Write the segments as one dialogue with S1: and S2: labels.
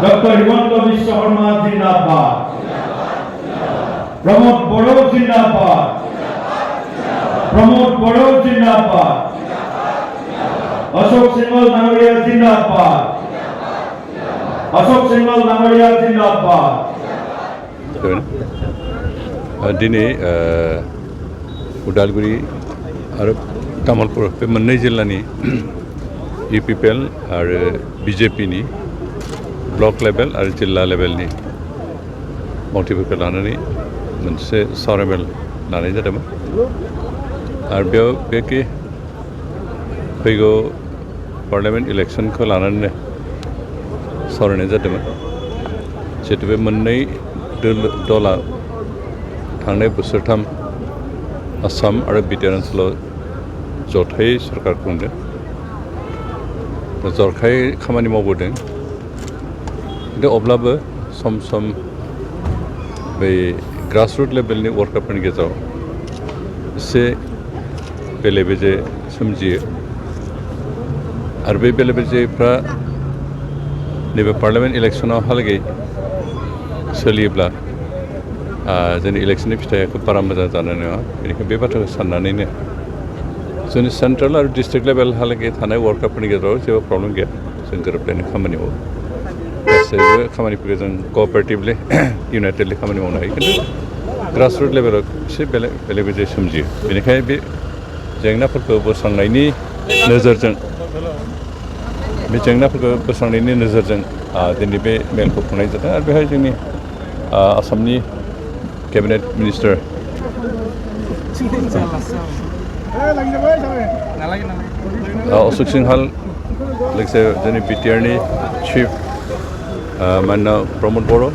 S1: Doctor Himanta Biswa Sarma জিন্দাবাদ, প্রমোদ বড়ো জিন্দাবাদ, প্রমোদ বড়ো জিন্দাবাদ, অশোক সিংহল নাগরিয়া জিন্দাবাদ, অশোক সিংহল নাগরিয়া জিন্দাবাদ।
S2: दिनै उदालगुरि आरो तामुलपुर बे मोननै जिल्लानि UPPL आरो BJPनि ब्लक लेभेल आरो जिल्ला लेभेलनि मावथिफोरखौ लानानै मोनसे सावरायमेल लानाय जादोंमोन आरो बेयाव बेखि फैगौ पार्लियामेन्ट इलेक्सनखौ लानानैनो सावरायनाय जादोंमोन। जिहेतु बे मोननै दला थांनाय बोसोरथाम आसाम आरो बिटिआर ओनसोलाव जथायै सरकार खुंदों, जरखायै खामानि मावबोदों। खिन्थु अब्लाबो सम सम बै ग्रासरुट लेभेलनि वर्कारफोरनि गेजेराव एसे बेले बेजे सोमजियो आरो बे बेले बेजेफ्रा नैबे पार्लियामेन्ट इलेक्सनावहालागै सोलियोब्ला जोंनि इलेक्सननि फिथाइया खोब बारा मोजां जानाय नङा। बेनिखायनो बे बाथ्राखौ साननानैनो जोंनि सेन्ट्रेल आरो डिस्ट्रिक्ट लेभेलहालागै थानाय वर्कारफोरनि गेजेराव जेबो प्रब्लेम गैया, जों गोरोबलायनो खामानि मावो। गासैबो खामानिफोरखौ जों कअपारेटिभलि इउनाइटेडलि खामानि मावनो हायो। खिन्थु ग्रासरुट लेभेलाव एसे बेले बेजे सोमजियो। बेनिखायनो बे जेंनाफोरखौ बोस्रांनायनि नोजोरजों दिनै बे मेलखौ खुंनाय जादों आरो बेहाय जोंनि आसामनि केबिनेट मिनिस्टार अशोक सिंहाल लोगोसे जोंनि बिटिआरनि चिफ मानना प्रमोद बर',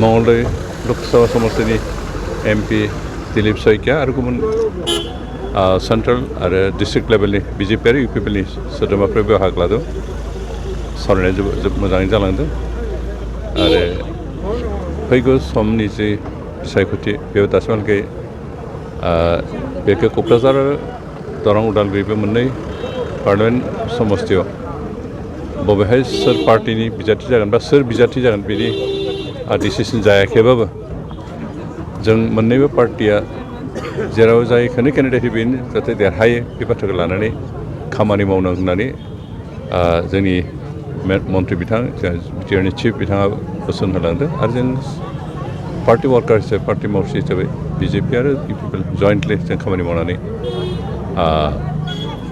S2: मंगलदै लोकसभा समस्टिनि MP दिलीप सैकिया आरो गुबुन सेन्ट्रेल आरो डिस्ट्रिक्ट लेभेलनि BJP आरो UPPLनि सोद्रोमाफोर बाहागो लादों। सावरायनाया जोबोद मोजाङै जालांदों आरो फैगौ समनि जि बिसायख'थि बेयाव दासिमहालागै बेखौ क'क्राझार आरो दरं उदालगुरि बे मोननै पार्लियामेन्ट समस्तियाव बबेहाय सोर पार्टिनि बिजाथि जागोन बा सोर बिजाथि जागोन बिनि डिसिसन जायाखैबाबो जों मोननैबो पार्टिया जेराव जायखौनो केन्डिडेट बेनो जाहाथे देरहायो बे बाथ्राखौ लानानै खामानि मावनो होननानै जोंनि मन्त्रि बिथां बिटिआरनि चिफ बिथाङा बोसोन होलांदों आरो जों पार्टि वार्कार हिसाबै पार्टि मावथि हिसाबै BJP आरो UPPL जयेन्टलि जों खामानि मावनानै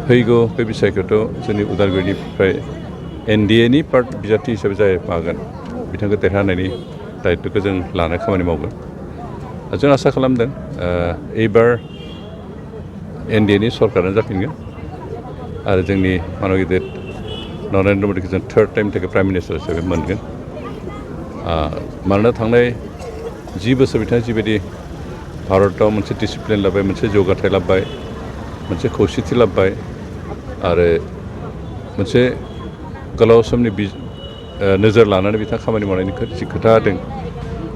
S2: फैगौ बे बिसायख'थियाव जोंनि उदालगुरिनिफ्राय NDAनि बिजाथि हिसाबै जाय मागोन बिथांखौ देरहानायनि दायित्वखौ जों लानो खामानि मावगोन। जों आसा खालामदों एबार NDAनि सरकारानो जाफिनगोन आरो जोंनि मानब गिदिर नरेन्द्र मदिखौ जों थार्ड टाइमनि थाखाय प्राइम मिनिस्टार हिसाबै मोनगोन। मानोना थांनाय 10 बोसोर बिथाङा जिबायदि भारतआव मोनसे डिसिप्लिन लाबाय, मोनसे जौगाथाय लाबाय, मोनसे खौसेथि लाबाय आरो मोनसे गोलाव समनि नोजोर लानानै बिथाङा खामानि मावनायनि जि खोथा होदों,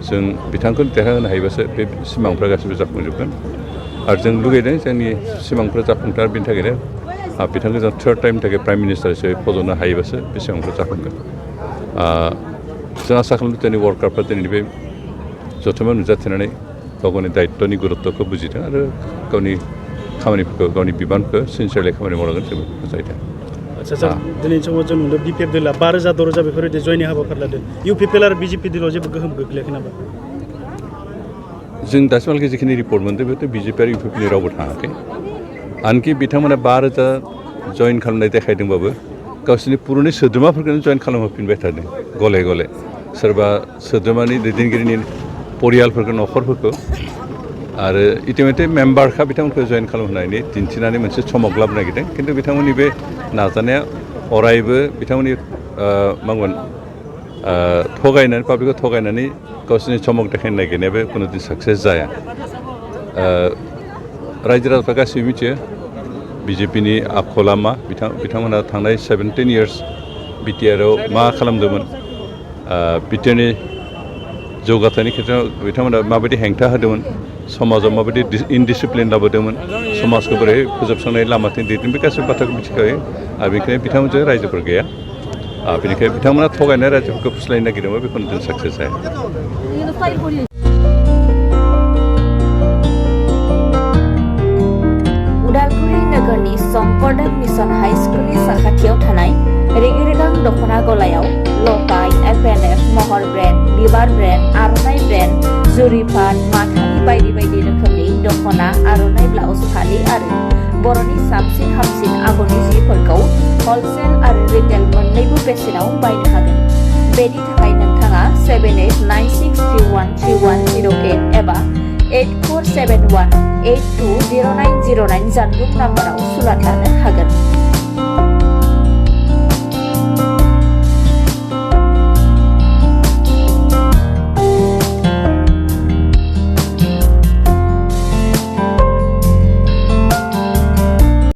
S2: जों बिथांखौ देरहाहोनो हायोबासो बे सिमांफ्रा गासिबो जाफुंजोबगोन आरो जों लुगैदों जोंनि सिमांफ्रा जाफुंथार। बेनि थाखायनो बिथांखौ जों थार्ड टाइमनि थाखाय प्राइम मिनिस्टार हिसाबै फज'नो हायोबासो बे सिमांफ्रा जाफुंगोन। जों आसा खालामदों जोंनि वार्कारफ्रा दिनै बे जथुम्मा नुजाथिनानै गाव गावनि दायित्वनि गुरुत्वखौ बुजिदों आरो गावनि खामानिफोरखौ गावनि बिबानखौ सिनसियारलि खामानि मावनांगोन जों बुजायदों।
S3: आच्छा सार, दिनै समाव जों नुदों BPF दोला 5,000 6,000 बेफोरबायदि जयनि हाबाफारि लादों। UPPL आरो BJP दोलाव जेबो गोहोम गोग्लैयाखै नामा?
S2: जों दासिमहालागै जिखिनि रिपर्ट मोनदों बेथ' BJP आरो UPPLनि रावबो थाङाखै। आनखि बिथांमोना 5,000 जयन खालामनाय देखायदोंबाबो गावसोरनि पुरुनि सोद्रोमाफोरखौनो जयन खालामहोफिनबाय थादों गले गले। सोरबा सोद्रोमानि दैदेनगिरिनि परियालफोरखौ न'खरफोरखौ आरो इटिमेटे मेम्बारखा बिथांमोनखौ जयन खालामहोनानै दिन्थिनानै मोनसे चमक लाबोनो नागिरदों। खिन्थु बिथांमोननि बे नाजानाया अरायबो बिथांमोननि मावगोन थगायनानै पाब्लिकखौ थगायनानै गावसोरनि चमक देखायनो नागिरनाया बे खुनु दिन साक्सेस जाया। रायजो राजाफ्रा गासैबो मिथियो BJPनि आखला मा, बिथांमोनहा थांनाय 17 years बिटिआरआव मा खालामदोंमोन, बिटिआरनि जौगाथायनि खेथ्रआव बिथांमोना माबायदि हेंथा होदोंमोन, समाजाव माबायदि इनडिसिप्लिन लाबोदोंमोन, समाजखौ बोरै फोजोबस्रांनाय लामाथिं दैदेन, बे गासैबो बाथ्राखौ मिथिखायो आरो बेनिखायनो बिथांमोनजों रायजोफोर गैया। बेनिखायनो बिथांमोना थगायनाय रायजोफोरखौ फोस्लायनो नागिरदोंमोन बेखौनो जों साक्सेस जाया
S4: उदालगुरि नोगोरनि संकरदेव मिशन हाई स्कुलनि साखाथियाव थानाय रेगे-रेगां दख'ना गलायाव लफाय, एफ&एफ, महर ब्रेन्ड, बिबार ब्रेन्ड, आर'नाइ ब्रेन्ड, जुरिफान, माथानि बायदि बायदि रोखोमनि दख'ना, आर'नाइ ब्लाउस, फालि आरो बर'नि साबसिन हामसिन आगरनि जिफोरखौ हलसेल आरो रिटेल मोन्नैबो बेसेनाव बायनो हागोन। बेनि थाखाय नोंथाङा 7896313108 एबा 8471820909 जानबुं नाम्बाराव सुलाद लानो हागोन।